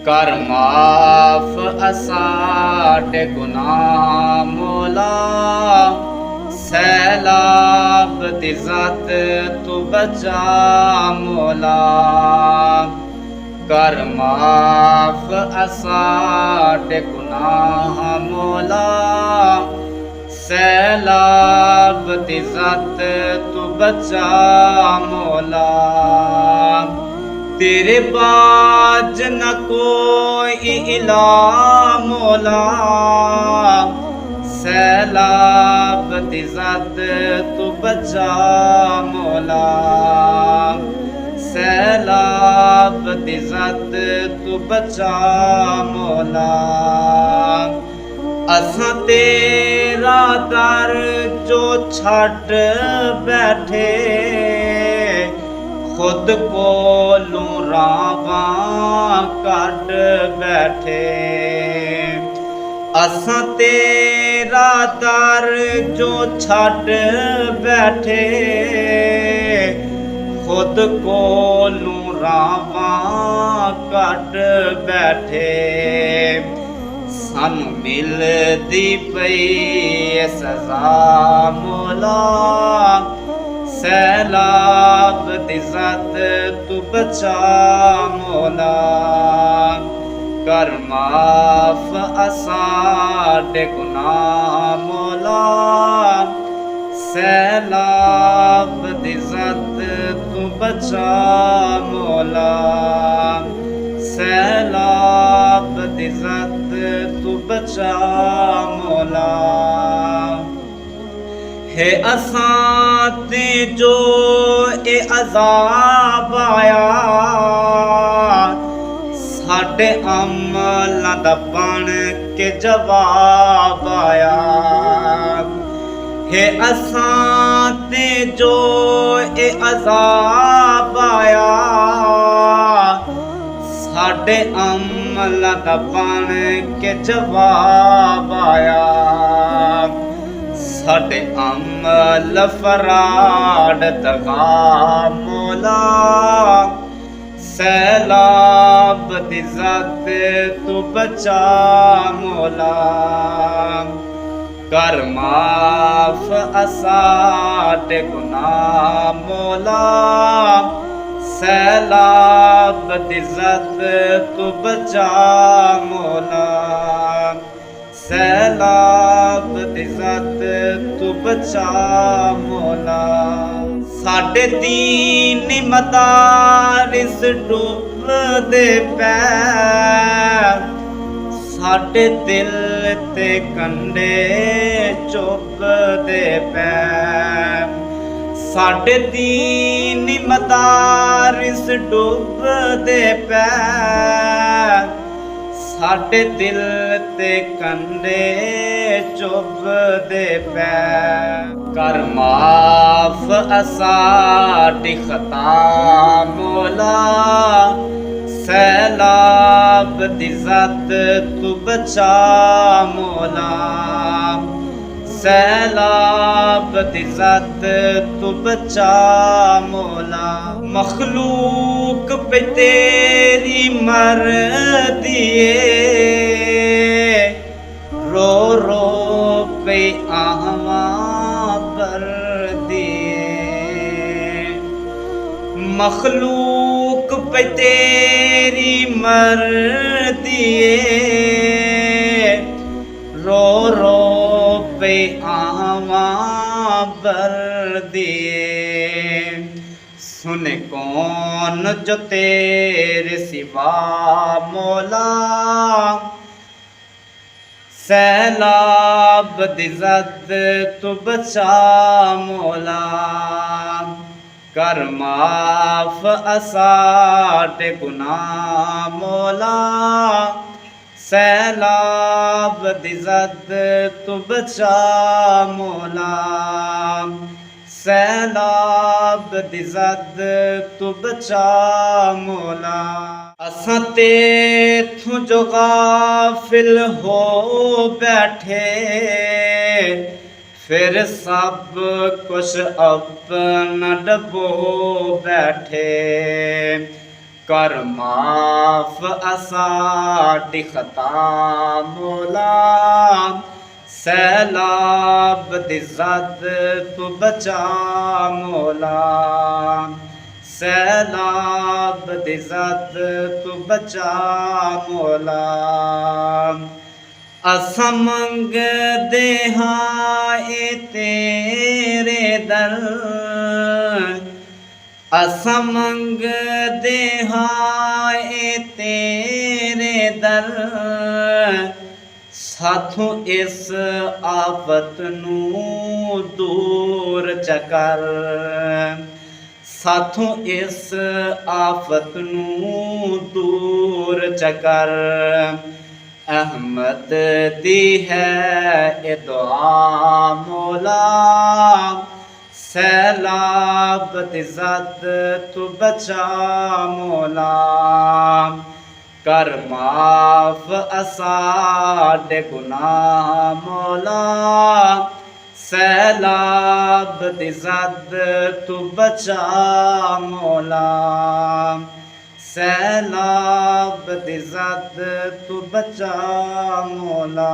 कर माफ असाडे गुनाह मौला, सैलाब दी ज़त तू बचा मौला। कर माफ असाडे गुनाह मौला, सैलाब दी ज़त तू बचा मौला। तेरे बाज न कोई इला मौला, सैलाब दी ज़त तू बचा मौला। सैलाब दी ज़त तू बचा मौला। असां तेरा दर जो छड़ बैठे, खुद कोलों रावां कट बैठे। असां तेरा दर जो छड़ बैठे, खुद कोलों रावां कट बैठे। सानू मिलदी पई सज़ा मौला, सैलाब दी ज़त तू बचा मौला। कर माफ असाडे गुनाह मौला, सैलाब दी ज़त तू बचा मौला। सैलाब दी ज़त तू बचा मौला। है असां ते जो ए अज़ाब आया, साडे अमलां दा बन के जवाब आया। है असां ते जो ए अज़ाब आया, साडे अमलां दा बन के जवाब आया। साडे अमल फराड दगा मौला, सैलाब दी ज़त तू बचा मौला। कर माफ असाडे गुनाह मौला, सैलाब दी ज़त तू बचा मौला। सैलाब दी ज़त तू बचा मौला। साडे दीन मदारिस डुबदे पै, साडे दिल ते कंडे चुभदे पै। साडे दीन मदारिस डुबदे पै, साडे दिल ते कंडे चुभदे पै। कर माफ असाडी खता मौला, सैलाब दी ज़त तू बचा मौला। सैलाब दी ज़त तू बचा मौला। मखलूक पे तेरी मर्ज़ी रो रो पे आवां भर दिए। मखलूक पे तेरी मर्ज़ी रो रो पे आवां भर दिए। सुने कौन जो तेरे सिवा मौला, सैलाब दी ज़त तू बचा मौला। कर माफ असाडे गुनाह मौला, सैलाब दी ज़त तू बचा मौला। सैलाब दी ज़त तू बचा मौला। असां तेथों जो गाफिल हो बैठे, फिर सब कुछ अपना डबो बैठे। कर माफ असाडी खता मौला, सैलाब दी जद तू बचा मौला, सैलाब दी जद तू बचा मौला। असां मंगदे हां ए तेरे दर, असां मंगदे हां ए तेरे दर, साथों इस आफत नूं दूर चकर, साथों इस आफत नूं दूर चकर। अहमद दी है ए दुआ मौला, सैलाब दी जद तू बचा मौला, कर माफ असाडे गुनाह मौला, सैलाब दी जद तू बचा मौला, सैलाब दी जद तू बचा मौला।